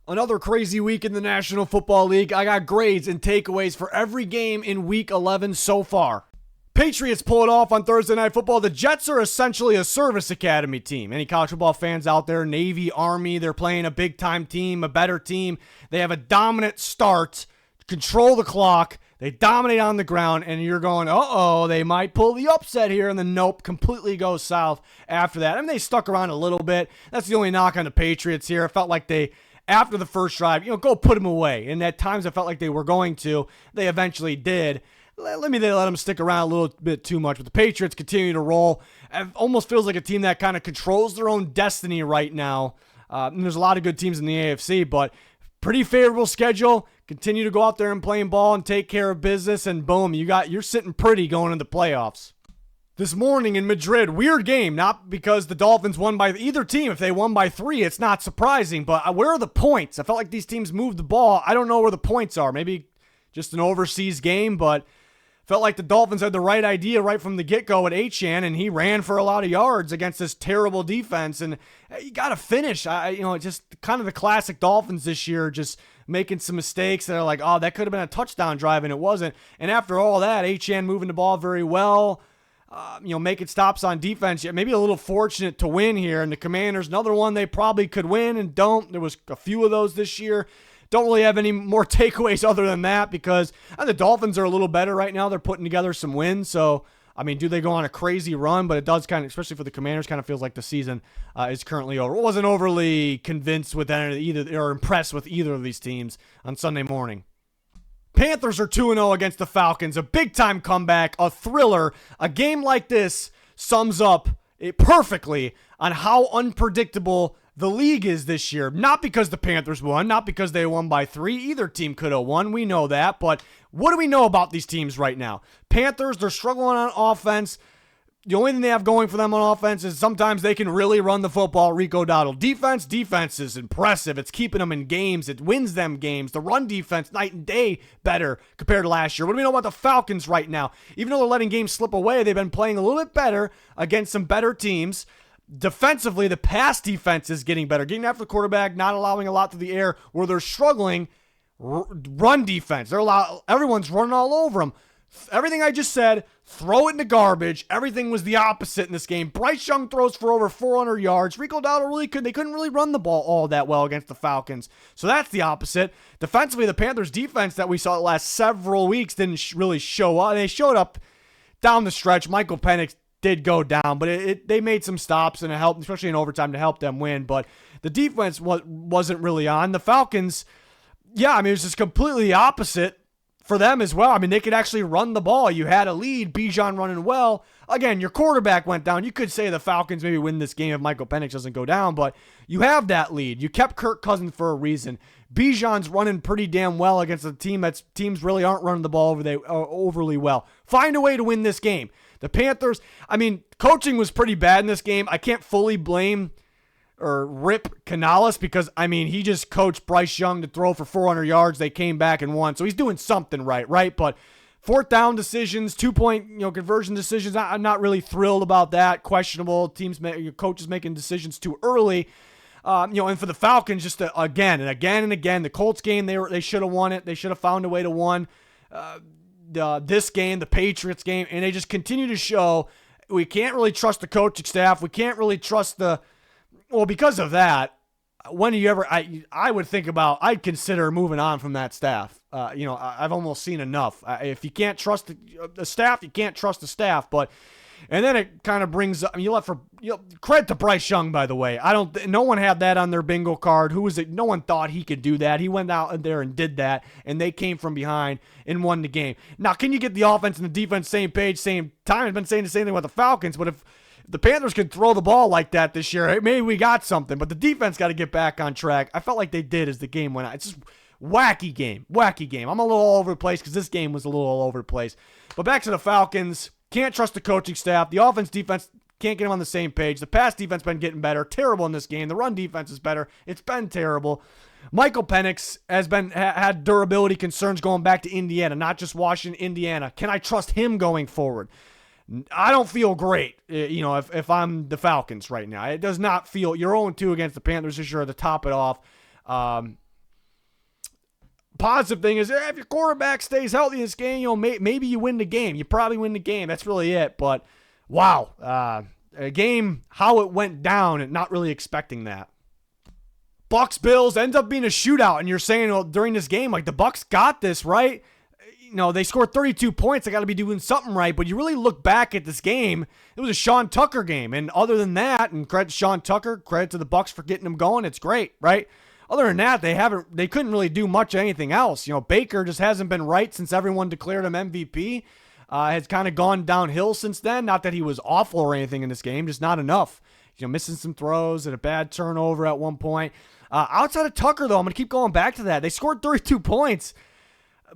Another crazy week in the National Football League. I got grades and takeaways for every game in Week 11 so far. Patriots pull it off on Thursday Night Football. The Jets are essentially a service academy team. Any college football fans out there, Navy, Army, they're playing a big-time team, a better team. They have a dominant start, control the clock, they dominate on the ground, and you're going, uh-oh, they might pull the upset here, and then nope, completely goes south after that. I mean, they stuck around a little bit. That's the only knock on the Patriots here. It felt like they, after the first drive, go put them away. And at times, it felt like they were going to. They eventually did. They let them stick around a little bit too much. But the Patriots continue to roll. It almost feels like a team that kind of controls their own destiny right now. And there's a lot of good teams in the AFC, but pretty favorable schedule. Continue to go out there and play ball and take care of business, and boom, you're sitting pretty going into the playoffs. This morning in Madrid, weird game, not because the Dolphins won by either team. If they won by 3, it's not surprising, but where are the points? I felt like these teams moved the ball. I don't know where the points are. Maybe just an overseas game, but felt like the Dolphins had the right idea right from the get-go at Achane, and he ran for a lot of yards against this terrible defense. And you got to finish. Just kind of the classic Dolphins this year, just making some mistakes that are like, oh, that could have been a touchdown drive, and it wasn't. And after all that, Achane moving the ball very well, making stops on defense. Maybe a little fortunate to win here. And the Commanders, another one they probably could win and don't. There was a few of those this year. Don't really have any more takeaways other than that because the Dolphins are a little better right now. They're putting together some wins. So, do they go on a crazy run? But it does kind of, especially for the Commanders, kind of feels like the season is currently over. I wasn't overly convinced with either or impressed with either of these teams on Sunday morning. Panthers are 2-0 against the Falcons. A big-time comeback, a thriller. A game like this sums up it perfectly on how unpredictable the league is this year. Not because the Panthers won, not because they won by 3. Either team could have won. We know that. But what do we know about these teams right now? Panthers, they're struggling on offense. The only thing they have going for them on offense is sometimes they can really run the football. Rico Dowdle. Defense is impressive. It's keeping them in games. It wins them games. The run defense, night and day better compared to last year. What do we know about the Falcons right now? Even though they're letting games slip away, they've been playing a little bit better against some better teams. Defensively, the pass defense is getting better. Getting after the quarterback, not allowing a lot through the air. Where they're struggling, run defense. Everyone's running all over them. Everything I just said, throw it in the garbage. Everything was the opposite in this game. Bryce Young throws for over 400 yards. Rico Dowdle they couldn't really run the ball all that well against the Falcons. So that's the opposite. Defensively, the Panthers' defense that we saw the last several weeks didn't really show up. They showed up down the stretch. Michael Penix did go down, but they made some stops and it helped, especially in overtime, to help them win. But the defense wasn't really on. The Falcons, it was just completely the opposite for them as well. They could actually run the ball. You had a lead, Bijan running well. Again, your quarterback went down. You could say the Falcons maybe win this game if Michael Penix doesn't go down, but you have that lead. You kept Kirk Cousins for a reason. Bijan's running pretty damn well against a team teams really aren't running the ball overly well. Find a way to win this game. The Panthers, coaching was pretty bad in this game. I can't fully blame or rip Canales because, he just coached Bryce Young to throw for 400 yards. They came back and won. So he's doing something right? But fourth down decisions, 2-point conversion decisions, I'm not really thrilled about that. Questionable. Coaches making decisions too early. And for the Falcons, just again and again, the Colts game, they should have won it. They should have found a way to win. This game, the Patriots game, and they just continue to show we can't really trust the coaching staff. We can't really trust because of that, when do you ever, I would think about, I'd consider moving on from that staff. I've almost seen enough. If you can't trust the staff, you can't trust the staff. And then it kind of brings up, credit to Bryce Young, by the way. No one had that on their bingo card. Who was it? No one thought he could do that. He went out there and did that, and they came from behind and won the game. Now, can you get the offense and the defense same page, same time? I've been saying the same thing with the Falcons, but if the Panthers could throw the ball like that this year, maybe we got something, but the defense got to get back on track. I felt like they did as the game went on. It's just wacky game. I'm a little all over the place because this game was a little all over the place. But back to the Falcons. Can't trust the coaching staff. The offense, defense, can't get them on the same page. The pass defense been getting better. Terrible in this game. The run defense is better. It's been terrible. Michael Penix has had durability concerns going back to Indiana, not just Washington, Indiana. Can I trust him going forward? I don't feel great, if I'm the Falcons right now. It does not feel, you're 0-2 against the Panthers this year to top it off. positive thing is if your quarterback stays healthy in this game, maybe you win the game. You probably win the game. That's really it. But wow, a game, how it went down, and not really expecting that. Bucks Bills ends up being a shootout, and you're saying, well, during this game, like, the Bucks got this, right? They scored 32 points. They got to be doing something right. But you really look back at this game, it was a Sean Tucker game. And other than that, and credit to Sean Tucker, credit to the Bucks for getting them going, it's great, right? Other than that, they couldn't really do much of anything else. Baker just hasn't been right since everyone declared him MVP. Has kind of gone downhill since then. Not that he was awful or anything in this game, just not enough. Missing some throws and a bad turnover at one point. Outside of Tucker, though, I'm going to keep going back to that. They scored 32 points,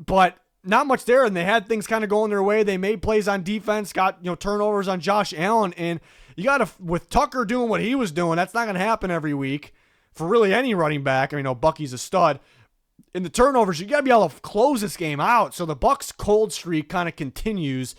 but not much there, and they had things kind of going their way. They made plays on defense, got turnovers on Josh Allen, and you got to, with Tucker doing what he was doing, that's not going to happen every week for really any running back. Bucky's a stud. In the turnovers, you got to be able to close this game out. So the Bucks' cold streak kind of continues.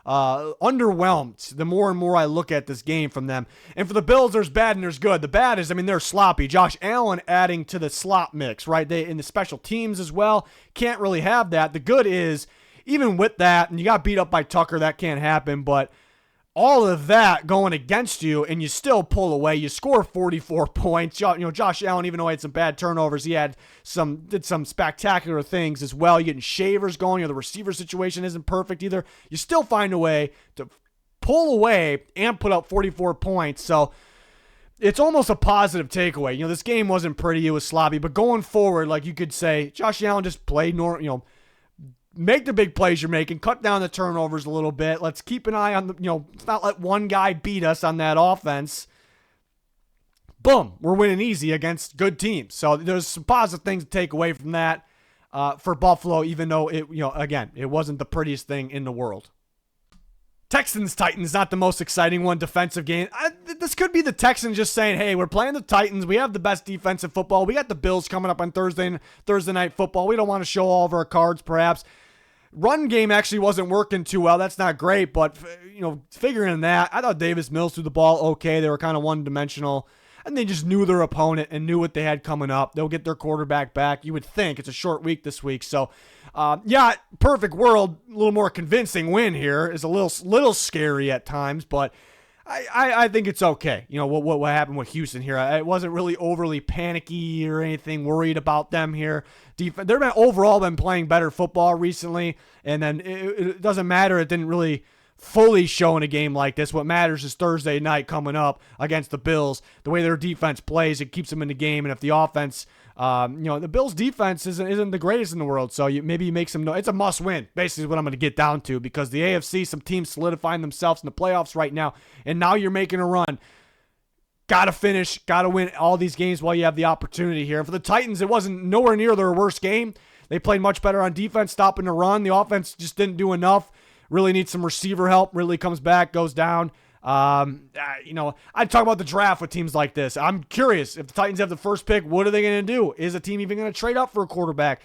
Underwhelmed the more and more I look at this game from them. And for the Bills, there's bad and there's good. The bad is, they're sloppy. Josh Allen adding to the slop mix, right? They in the special teams as well. Can't really have that. The good is, even with that, and you got beat up by Tucker, that can't happen, but all of that going against you, and you still pull away. You score 44 points. Josh Allen, even though he had some bad turnovers, he did some spectacular things as well. You're getting shavers going. The receiver situation isn't perfect either. You still find a way to pull away and put up 44 points. So it's almost a positive takeaway. This game wasn't pretty. It was sloppy. But going forward, like, you could say, Josh Allen just played normal, make the big plays you're making, cut down the turnovers a little bit. Let's keep an eye on let's not let one guy beat us on that offense. Boom, we're winning easy against good teams. So there's some positive things to take away from that for Buffalo, even though it wasn't the prettiest thing in the world. Texans-Titans, not the most exciting one, defensive game. This could be the Texans just saying, hey, we're playing the Titans. We have the best defensive football. We got the Bills coming up on Thursday Night Football. We don't want to show all of our cards, perhaps. Run game actually wasn't working too well. That's not great, but, figuring that, I thought Davis Mills threw the ball okay. They were kind of one-dimensional, and they just knew their opponent and knew what they had coming up. They'll get their quarterback back. You would think. It's a short week this week, so perfect world, a little more convincing win here. Is a little scary at times, but I think it's okay. What happened with Houston here. I wasn't really overly panicky or anything, worried about them here. They've overall been playing better football recently, and then it doesn't matter. It didn't really fully show in a game like this. What matters is Thursday night coming up against the Bills. The way their defense plays, it keeps them in the game, and if the offense, the Bills' defense isn't the greatest in the world, so maybe you make some noise. It's a must-win, basically is what I'm going to get down to, because the AFC, some teams solidifying themselves in the playoffs right now, and now you're making a run. Got to finish, got to win all these games while you have the opportunity here. And for the Titans, it wasn't nowhere near their worst game. They played much better on defense, stopping the run. The offense just didn't do enough. Really needs some receiver help. Really comes back, goes down. I'd talk about the draft with teams like this. I'm curious, if the Titans have the first pick, what are they going to do? Is a team even going to trade up for a quarterback?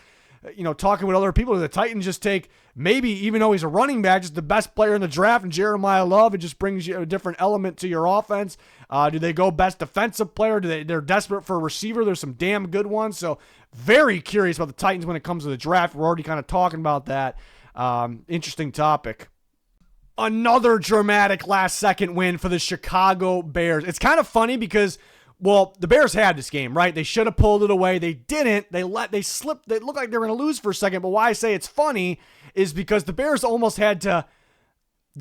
Talking with other people, do the Titans just take, maybe even though he's a running back, just the best player in the draft, and Jeremiah Love, it just brings you a different element to your offense? Do they go best defensive player? They're desperate for a receiver? There's some damn good ones. So very curious about the Titans when it comes to the draft. We're already kind of talking about that. Interesting topic. Another dramatic last-second win for the Chicago Bears. It's kind of funny because, the Bears had this game, right? They should have pulled it away. They didn't. They slipped. They looked like they were going to lose for a second. But why I say it's funny is because the Bears almost had to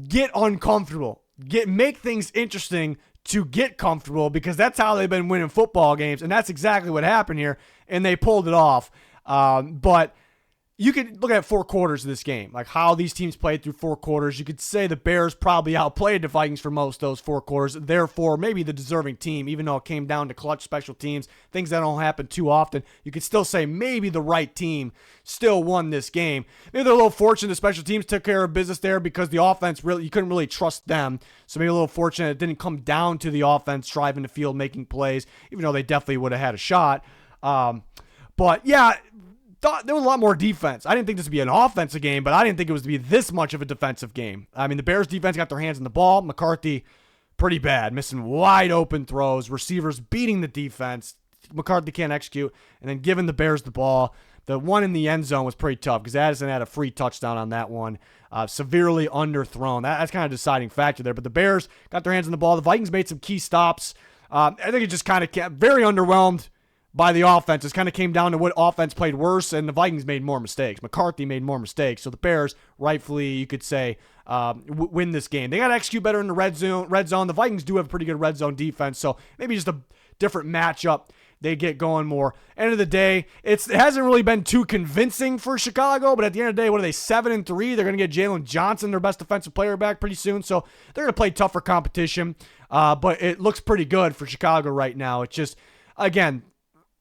get uncomfortable, make things interesting to get comfortable, because that's how they've been winning football games, and that's exactly what happened here, and they pulled it off. But you could look at 4 quarters of this game, like how these teams played through 4 quarters. You could say the Bears probably outplayed the Vikings for most of those 4 quarters. Therefore, maybe the deserving team, even though it came down to clutch special teams, things that don't happen too often. You could still say maybe the right team still won this game. Maybe they're a little fortunate the special teams took care of business there, because the offense, you couldn't really trust them. So maybe a little fortunate it didn't come down to the offense driving the field, making plays, even though they definitely would have had a shot. But yeah, thought there was a lot more defense. I didn't think this would be an offensive game, but I didn't think it was to be this much of a defensive game. I mean, the Bears defense got their hands on the ball. McCarthy, pretty bad, missing wide open throws, receivers beating the defense. McCarthy can't execute, and then giving the Bears the ball. The one in the end zone was pretty tough because Addison had a free touchdown on that one. Severely underthrown. That's kind of deciding factor there. But the Bears got their hands on the ball. The Vikings made some key stops. I think it just kind of kept very underwhelmed by the offense. It kind of came down to what offense played worse, and the Vikings made more mistakes. McCarthy made more mistakes. So the Bears, rightfully, you could say, win this game. They got to execute better in the red zone. The Vikings do have a pretty good red zone defense, so maybe just a different matchup. They get going more. End of the day, it hasn't really been too convincing for Chicago, but at the end of the day, what are they, 7-3? They're going to get Jalen Johnson, their best defensive player, back pretty soon, so they're going to play tougher competition, but it looks pretty good for Chicago right now. It's just, again,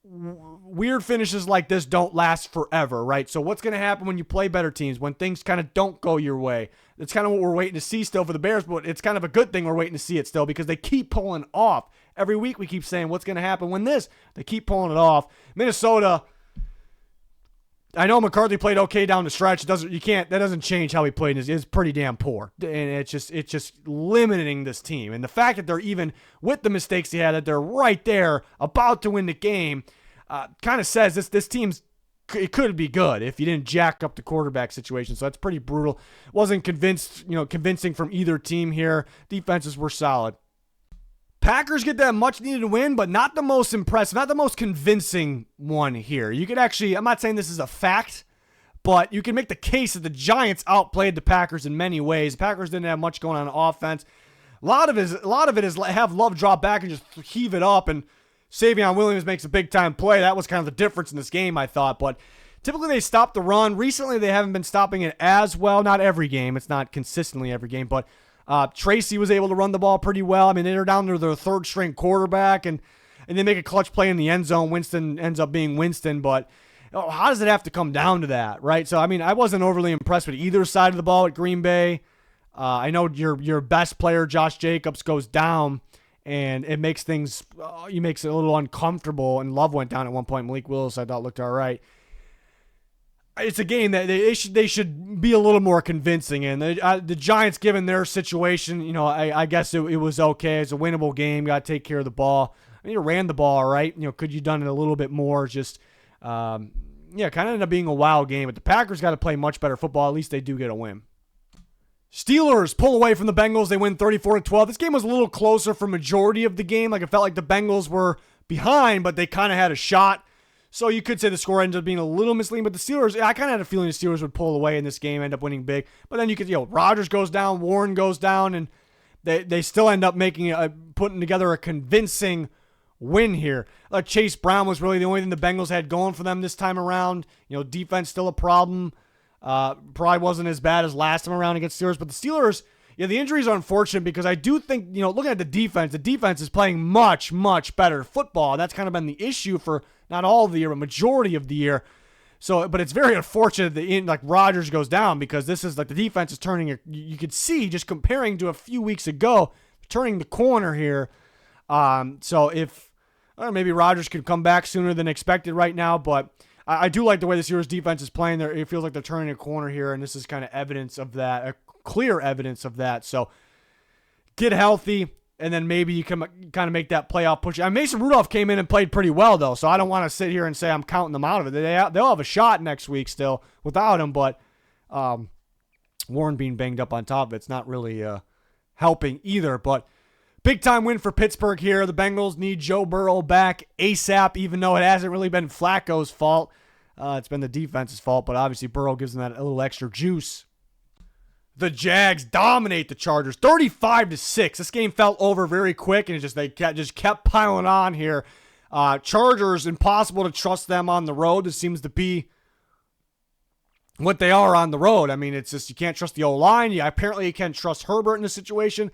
weird finishes like this don't last forever, right? So what's going to happen when you play better teams, when things kind of don't go your way? That's kind of what we're waiting to see still for the Bears, but it's kind of a good thing we're waiting to see it still because they keep pulling off. Every week we keep saying what's going to happen when this. They keep pulling it off. Minnesota, I know McCarthy played okay down the stretch. That doesn't change how he played. It's pretty damn poor. And it's just limiting this team. And the fact that they're even, with the mistakes he had, that they're right there about to win the game, kind of says this team's, it could be good if you didn't jack up the quarterback situation. So that's pretty brutal. Wasn't convincing from either team here. Defenses were solid. Packers get that much needed win, but not the most impressive, not the most convincing one here. You could actually, I'm not saying this is a fact, but you can make the case that the Giants outplayed the Packers in many ways. The Packers didn't have much going on offense. A lot of it is have Love drop back and just heave it up, and Savion Williams makes a big-time play. That was kind of the difference in this game, I thought. But typically they stop the run. Recently they haven't been stopping it as well. Not every game. It's not consistently every game. But Tracy was able to run the ball pretty well. I mean, they're down to their third-string quarterback, and they make a clutch play in the end zone. Winston ends up being Winston. But how does it have to come down to that, right? So, I mean, I wasn't overly impressed with either side of the ball at Green Bay. I know your best player, Josh Jacobs, goes down, and it makes things, makes it a little uncomfortable. And Love went down at one point. Malik Willis, I thought, looked all right. It's a game that they should be a little more convincing in. The Giants, given their situation, I guess it was okay. It's a winnable game. Got to take care of the ball. I mean, you ran the ball all right. Could you done it a little bit more? Just, kind of ended up being a wild game. But the Packers got to play much better football. At least they do get a win. Steelers pull away from the Bengals. They win 34-12. This game was a little closer for majority of the game. Like, it felt like the Bengals were behind, but they kind of had a shot. So you could say the score ended up being a little misleading. But the Steelers, I kind of had a feeling the Steelers would pull away in this game, end up winning big. But then you could, Rodgers goes down, Warren goes down, and they still end up putting together a convincing win here. Chase Brown was really the only thing the Bengals had going for them this time around. Defense still a problem. Probably wasn't as bad as last time around against Steelers, but the Steelers, the injuries are unfortunate because I do think, looking at the defense is playing much, much better football. That's kind of been the issue for not all of the year, but majority of the year. So, but it's very unfortunate that Rodgers goes down because this is the defense is turning. You could see just comparing to a few weeks ago, turning the corner here. So if maybe Rodgers could come back sooner than expected right now, but I do like the way the Steelers defense is playing. It feels like they're turning a corner here, and this is kind of evidence of that, clear evidence of that. So get healthy, and then maybe you can kind of make that playoff push. Mason Rudolph came in and played pretty well, though, so I don't want to sit here and say I'm counting them out of it. They'll have a shot next week still without him, but Warren being banged up on top of it's not really helping either. But big-time win for Pittsburgh here. The Bengals need Joe Burrow back ASAP, even though it hasn't really been Flacco's fault. It's been the defense's fault, but obviously Burrow gives them that a little extra juice. The Jags dominate the Chargers 35-6. This game felt over very quick, and they just kept piling on here. Chargers, impossible to trust them on the road. This seems to be what they are on the road. I mean, it's just you can't trust the O-line. Apparently you can't trust Herbert in this situation.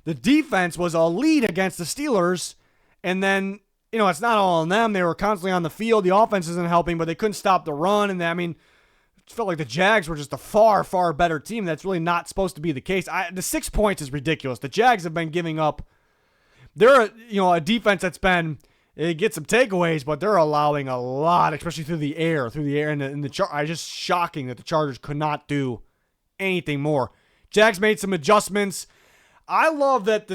The defense was a lead against the Steelers, and then, it's not all on them. They were constantly on the field. The offense isn't helping, but they couldn't stop the run, and it felt like the Jags were just a far, far better team. That's really not supposed to be the case. The 6 points is ridiculous. The Jags have been giving up. They're a defense that's been, it gets some takeaways, but they're allowing a lot, especially through the air, and it's just shocking that the Chargers could not do anything more. Jags made some adjustments. I love that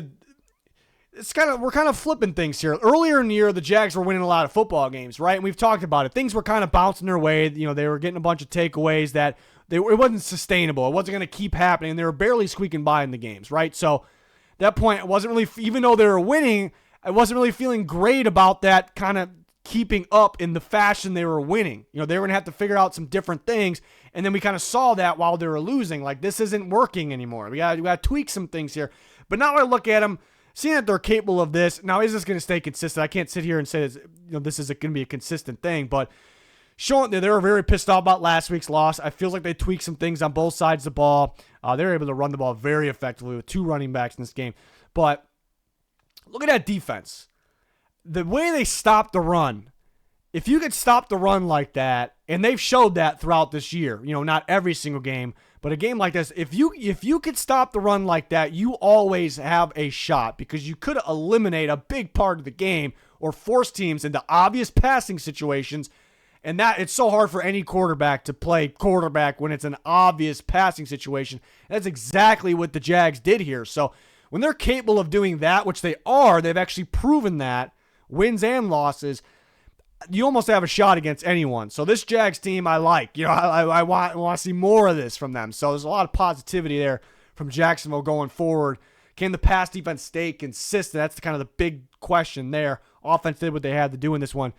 we're kind of flipping things here. Earlier in the year, the Jags were winning a lot of football games, right? And we've talked about it. Things were kind of bouncing their way. They were getting a bunch of takeaways that it wasn't sustainable. It wasn't going to keep happening. They were barely squeaking by in the games, right? So at that point, it wasn't really, even though they were winning, I wasn't really feeling great about that kind of keeping up in the fashion they were winning. They were going to have to figure out some different things. And then we kind of saw that while they were losing. Like, this isn't working anymore. We got to tweak some things here. But now I look at them, seeing that they're capable of this. Now, is this going to stay consistent? I can't sit here and say this is going to be a consistent thing. But showing that they were very pissed off about last week's loss. I feel like they tweaked some things on both sides of the ball. They were able to run the ball very effectively with 2 running backs in this game. But look at that defense. The way they stopped the run, if you could stop the run like that, and they've showed that throughout this year, not every single game, but a game like this, if you could stop the run like that, you always have a shot because you could eliminate a big part of the game or force teams into obvious passing situations. And that it's so hard for any quarterback to play quarterback when it's an obvious passing situation. That's exactly what the Jags did here. So when they're capable of doing that, which they are, they've actually proven that, wins and losses, you almost have a shot against anyone. So this Jags team I like. I want to see more of this from them. So there's a lot of positivity there from Jacksonville going forward. Can the pass defense stay consistent? That's kind of the big question there. Offense did what they had to do in this one.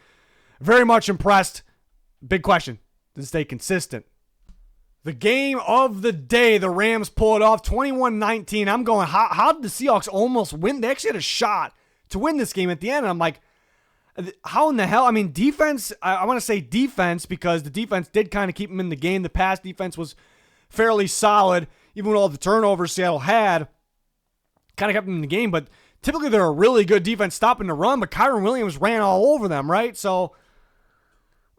Very much impressed. Big question. Does it stay consistent? The game of the day, the Rams pull it off 21-19. I'm going, how did the Seahawks almost win? They actually had a shot to win this game at the end. And I'm like, how in the hell? I mean, defense, I want to say defense because the defense did kind of keep them in the game. The pass defense was fairly solid, even with all the turnovers Seattle had. Kind of kept them in the game, but typically they're a really good defense stopping the run, but Kyren Williams ran all over them, right? So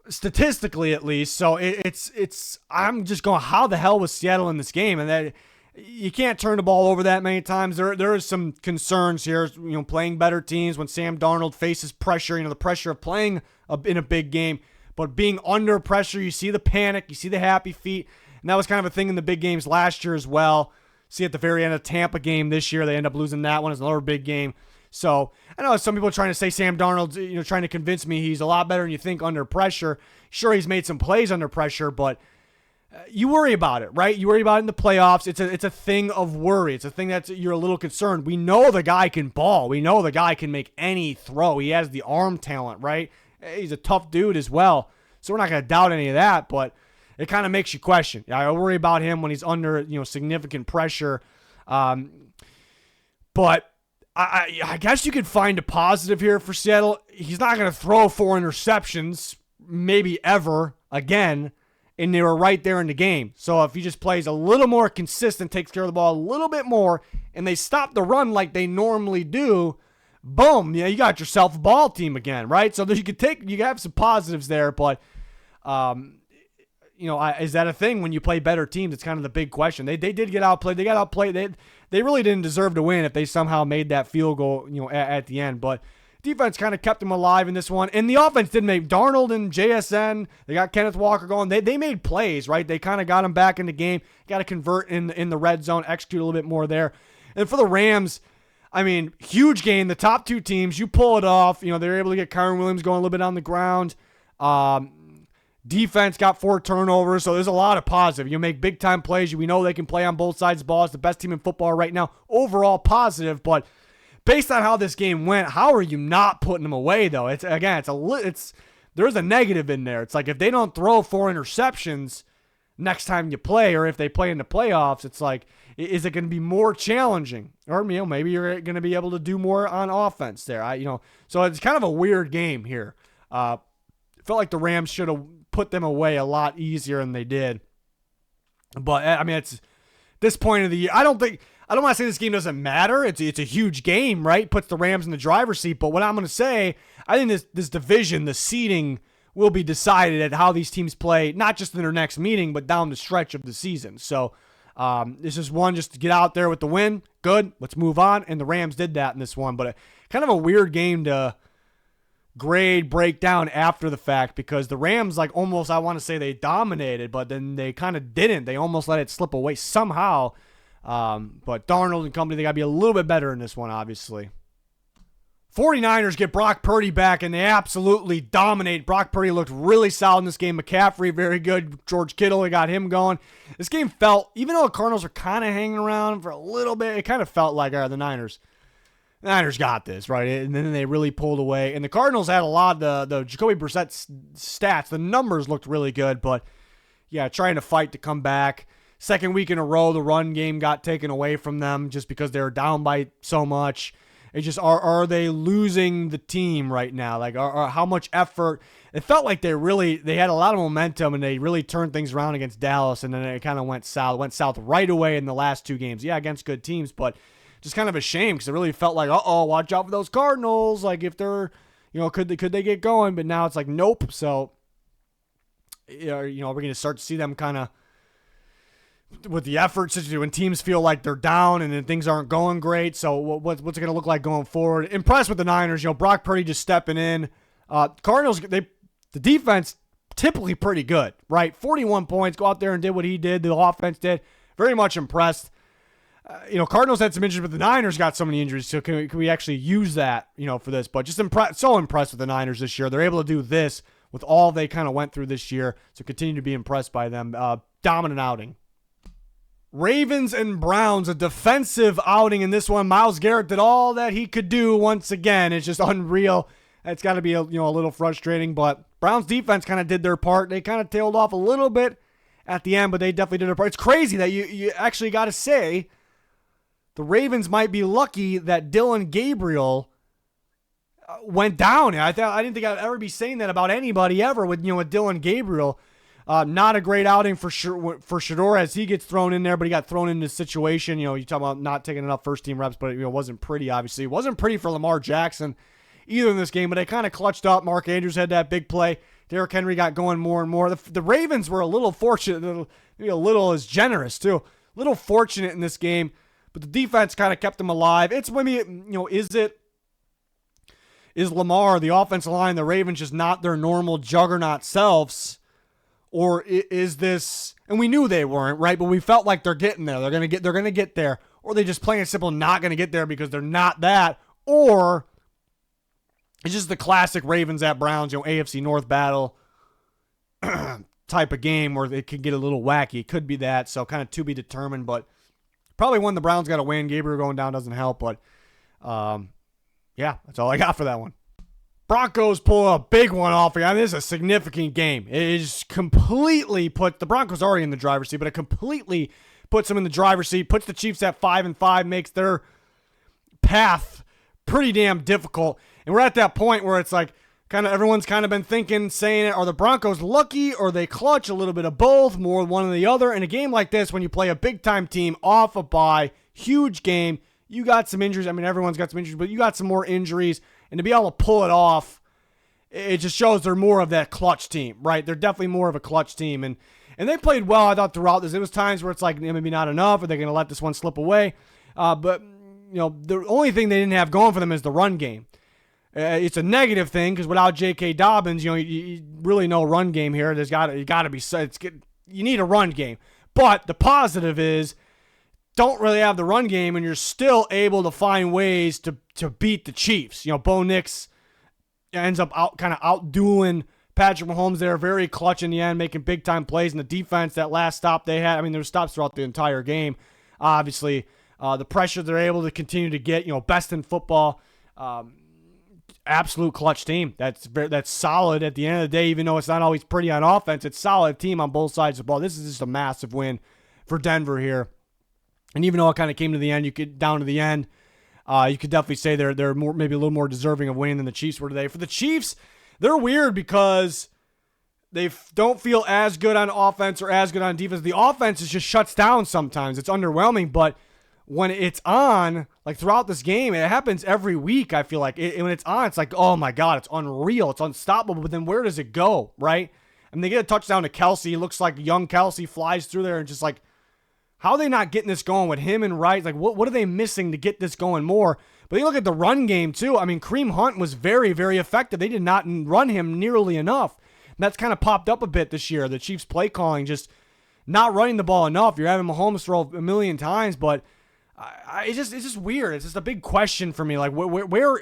statistically at least, so it's I'm just going, how the hell was Seattle in this game? And that you can't turn the ball over that many times. There is some concerns here, playing better teams when Sam Darnold faces pressure, the pressure of playing in a big game, but being under pressure, you see the panic, you see the happy feet, and that was kind of a thing in the big games last year as well. See at the very end of Tampa game this year, they end up losing that one as another big game. So I know some people are trying to say Sam Darnold's, trying to convince me he's a lot better than you think under pressure. Sure, he's made some plays under pressure, but you worry about it, right? You worry about it in the playoffs. It's a thing of worry. It's a thing that you're a little concerned. We know the guy can ball. We know the guy can make any throw. He has the arm talent, right? He's a tough dude as well. So we're not going to doubt any of that, but it kind of makes you question. I worry about him when he's under, significant pressure. But I guess you could find a positive here for Seattle. He's not going to throw 4 interceptions, maybe ever again, and they were right there in the game. So if he just plays a little more consistent, takes care of the ball a little bit more, and they stop the run like they normally do, boom, you got yourself a ball team again, right? So you can have some positives there, but is that a thing when you play better teams? It's kind of the big question. They did get outplayed. They got outplayed. They really didn't deserve to win if they somehow made that field goal, at the end. But defense kind of kept them alive in this one. And the offense did make Darnold and JSN. They got Kenneth Walker going. They made plays, right? They kind of got him back in the game. Got to convert in the red zone, execute a little bit more there. And for the Rams, I mean, huge game. The top 2 teams, you pull it off. They're able to get Kyren Williams going a little bit on the ground. Defense got 4 turnovers, so there's a lot of positive. You make big-time plays. We know they can play on both sides of the ball. It's the best team in football right now. Overall positive, but based on how this game went, how are you not putting them away, though? There's a negative in there. It's like if they don't throw 4 interceptions next time you play, or if they play in the playoffs, it's like, is it going to be more challenging? Or maybe you're going to be able to do more on offense there. So it's kind of a weird game here. Felt like the Rams should have put them away a lot easier than they did. But I mean, it's this point of the year. I don't want to say this game doesn't matter. It's a huge game, right? Puts the Rams in the driver's seat. But what I'm going to say, I think this division, the seeding, will be decided at how these teams play, not just in their next meeting, but down the stretch of the season. So this is one just to get out there with the win. Good. Let's move on. And the Rams did that in this one. But kind of a weird game to grade breakdown after the fact, because the Rams, like, almost, I want to say they dominated, but then they kind of didn't. They almost let it slip away somehow. But Darnold and company, they got to be a little bit better in this one, obviously. 49ers get Brock Purdy back, and they absolutely dominate. Brock Purdy looked really solid in this game. McCaffrey, very good. George Kittle, they got him going. This game felt, even though the Cardinals are kind of hanging around for a little bit, it kind of felt like, all right, the Niners got this, right? And then they really pulled away. And the Cardinals had a lot of the Jacoby Brissett stats. The numbers looked really good, but yeah, trying to fight to come back. Second week in a row, the run game got taken away from them just because they were down by so much. It's just, are they losing the team right now? Like, how much effort? It felt like they had a lot of momentum, and they really turned things around against Dallas, and then it kind of went south. Went south right away in the last two games. Yeah, against good teams, but just kind of a shame because it really felt like, watch out for those Cardinals. Like, if they're, could they get going? But now it's like, nope. So, we're going to start to see them kind of, with the efforts when teams feel like they're down and then things aren't going great. So what's it going to look like going forward? Impressed with the Niners. Brock Purdy just stepping in. Cardinals, the defense typically pretty good, right? 41 points. Go out there and did what he did. The offense did. Very much impressed. Cardinals had some injuries, but the Niners got so many injuries. So can we actually use that, for this? But just so impressed with the Niners this year. They're able to do this with all they kind of went through this year. So continue to be impressed by them. Dominant outing. Ravens and Browns, a defensive outing in this one. Myles Garrett did all that he could do once again. It's just unreal. It's got to be a little frustrating, but Browns defense kind of did their part. They kind of tailed off a little bit at the end, but they definitely did their part. It's crazy that you actually got to say the Ravens might be lucky that Dillon Gabriel went down. I didn't think I'd ever be saying that about anybody ever with Dillon Gabriel. Not a great outing for Shedeur as he gets thrown in there, but he got thrown in this situation. You talk about not taking enough first-team reps, but it wasn't pretty, obviously. It wasn't pretty for Lamar Jackson either in this game, but they kind of clutched up. Mark Andrews had that big play. Derrick Henry got going more and more. The Ravens were a little fortunate. Maybe a little is generous, too. A little fortunate in this game, but the defense kind of kept them alive. It's maybe, is Lamar, the offensive line, the Ravens just not their normal juggernaut selves? Or is this, and we knew they weren't, right? But we felt like they're getting there. They're gonna get there. Or they just plain and simple not gonna get there because they're not that. Or it's just the classic Ravens at Browns, AFC North battle type of game where it could get a little wacky. It could be that. So kind of to be determined, but probably one the Browns got to win. Gabriel going down doesn't help, but yeah, that's all I got for that one. Broncos pull a big one off. I mean, this is a significant game. It is completely put the Broncos already in the driver's seat, but it completely puts them in the driver's seat, puts the Chiefs at 5-5, makes their path pretty damn difficult. And we're at that point where it's like kind of everyone's kind of been thinking, saying it, are the Broncos lucky or they clutch? A little bit of both, more one or the other. In a game like this, when you play a big-time team off a bye, huge game, you got some injuries. I mean, everyone's got some injuries, but you got some more injuries. And to be able to pull it off, it just shows they're more of that clutch team, right? They're definitely more of a clutch team. And they played well, I thought, throughout this. It was times where it's like, maybe not enough, or they're going to let this one slip away. But, the only thing they didn't have going for them is the run game. It's a negative thing because without J.K. Dobbins, you really no run game here. You got to be, you need a run game. But the positive is, don't really have the run game, and you're still able to find ways to beat the Chiefs. Bo Nix ends up outdueling Patrick Mahomes there, very clutch in the end, making big-time plays. And the defense, that last stop they had, I mean, there were stops throughout the entire game. Obviously, the pressure they're able to continue to get, best in football. Absolute clutch team. That's solid at the end of the day, even though it's not always pretty on offense. It's solid team on both sides of the ball. This is just a massive win for Denver here. And even though it kind of came to the end, you could definitely say they're more, maybe a little more deserving of winning than the Chiefs were today. For the Chiefs, they're weird because they don't feel as good on offense or as good on defense. The offense just shuts down sometimes. It's underwhelming, but when it's on, like throughout this game, it happens every week, I feel like. When it's on, it's like, oh my God, it's unreal. It's unstoppable. But then where does it go, right? I mean, they get a touchdown to Kelsey. It looks like young Kelsey flies through there and just like, how are they not getting this going with him and Wright? Like, what are they missing to get this going more? But you look at the run game, too. I mean, Kareem Hunt was very, very effective. They did not run him nearly enough. And that's kind of popped up a bit this year. The Chiefs' play calling, just not running the ball enough. You're having Mahomes throw a million times, but It's just weird. It's just a big question for me. Like, where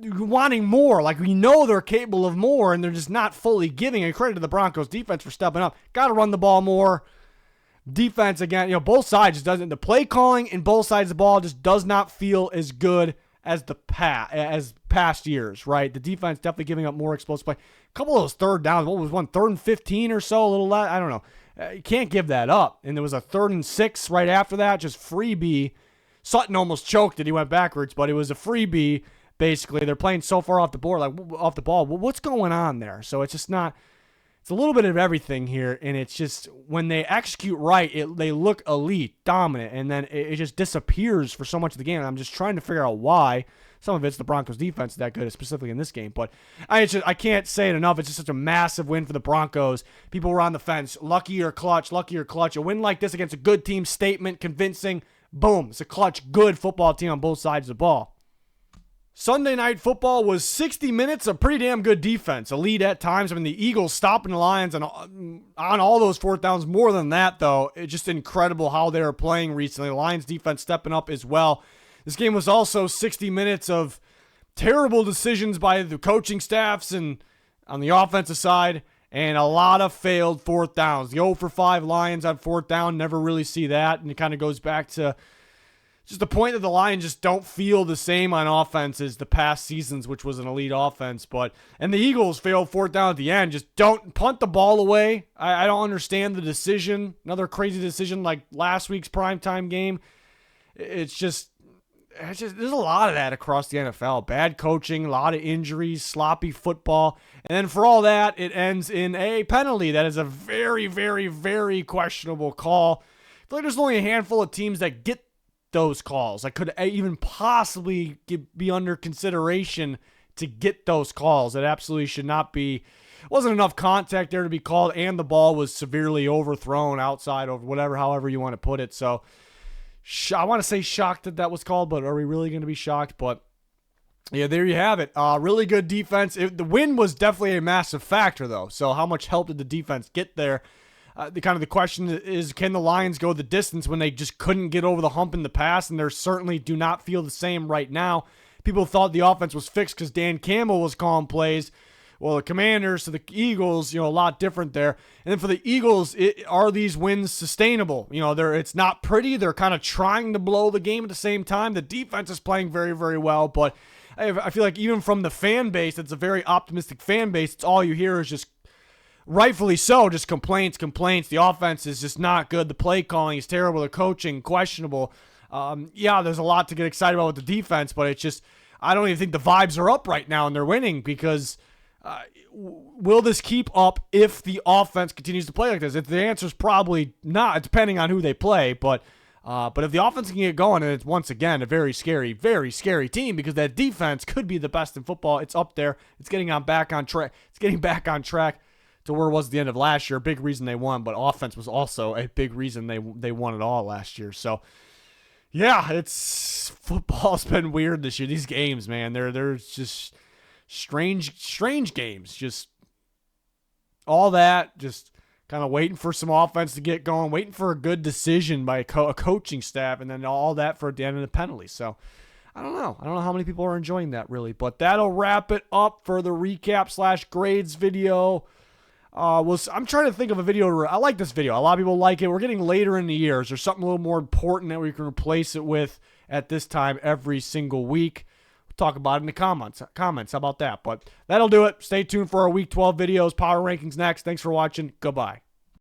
wanting more. Like, we know they're capable of more, and they're just not fully giving. And credit to the Broncos defense for stepping up. Got to run the ball more. Defense, again, both sides just doesn't. The play calling in both sides of the ball just does not feel as good as as past years, right? The defense definitely giving up more explosive play. A couple of those third downs. What was one? 3rd and 15 or so? A little less. I don't know. You can't give that up. And there was a 3rd and 6 right after that. Just freebie. Sutton almost choked it. He went backwards, but it was a freebie. Basically, they're playing so far off the board, like off the ball. Well, what's going on there? So it's just not. It's a little bit of everything here, and it's just when they execute right, they look elite, dominant, and then it just disappears for so much of the game. And I'm just trying to figure out why. Some of it's the Broncos defense that good, specifically in this game, but I can't say it enough. It's just such a massive win for the Broncos. People were on the fence. Lucky or clutch, lucky or clutch. A win like this against a good team, statement, convincing. Boom. It's a clutch, good football team on both sides of the ball. Sunday Night Football was 60 minutes of pretty damn good defense. Elite at times. I mean, the Eagles stopping the Lions on all those 4th downs. More than that, though, it's just incredible how they were playing recently. The Lions defense stepping up as well. This game was also 60 minutes of terrible decisions by the coaching staffs and on the offensive side, and a lot of failed 4th downs. The 0 for 5 Lions on 4th down, never really see that, and it kind of goes back to just the point that the Lions just don't feel the same on offense as the past seasons, which was an elite offense. And the Eagles failed 4th down at the end. Just don't punt the ball away. I don't understand the decision. Another crazy decision like last week's primetime game. It's just there's a lot of that across the NFL. Bad coaching, a lot of injuries, sloppy football. And then for all that, it ends in a penalty. That is a very, very, very questionable call. I feel like there's only a handful of teams that get those calls. I could even possibly be under consideration to get those calls. It absolutely should not be. Wasn't enough contact there to be called, and the ball was severely overthrown outside of however you want to put it. So I want to say shocked that was called, but are we really going to be shocked? But yeah, there you have it. Really good defense. The win was definitely a massive factor, though. So how much help did the defense get there? The question is, can the Lions go the distance when they just couldn't get over the hump in the past? And they certainly do not feel the same right now. People thought the offense was fixed because Dan Campbell was calling plays. Well, the Commanders to the Eagles, a lot different there. And then for the Eagles, are these wins sustainable? It's not pretty. They're kind of trying to blow the game at the same time. The defense is playing very, very well, but I feel like even from the fan base, it's a very optimistic fan base. It's all you hear is just, rightfully so, just complaints. The offense is just not good. The play calling is terrible. The coaching, questionable. There's a lot to get excited about with the defense, but it's just, I don't even think the vibes are up right now and they're winning because will this keep up if the offense continues to play like this? The answer is probably not, depending on who they play, but if the offense can get going, and it's once again a very scary team because that defense could be the best in football. It's up there. It's getting back on track. It's getting back on track to where it was at the end of last year. Big reason they won, but offense was also a big reason they won it all last year. So yeah, football's been weird this year. These games, man, they're just strange games. Just all that, just kind of waiting for some offense to get going, waiting for a good decision by a coaching staff, and then all that for the end of the penalty. So I don't know how many people are enjoying that really, but that'll wrap it up for the recap/grades video. I'm trying to think of a video. I like this video. A lot of people like it. We're getting later in the year. Is there something a little more important that we can replace it with at this time every single week? We'll talk about it in the comments. How about that? But that'll do it. Stay tuned for our Week 12 videos. Power rankings next. Thanks for watching. Goodbye.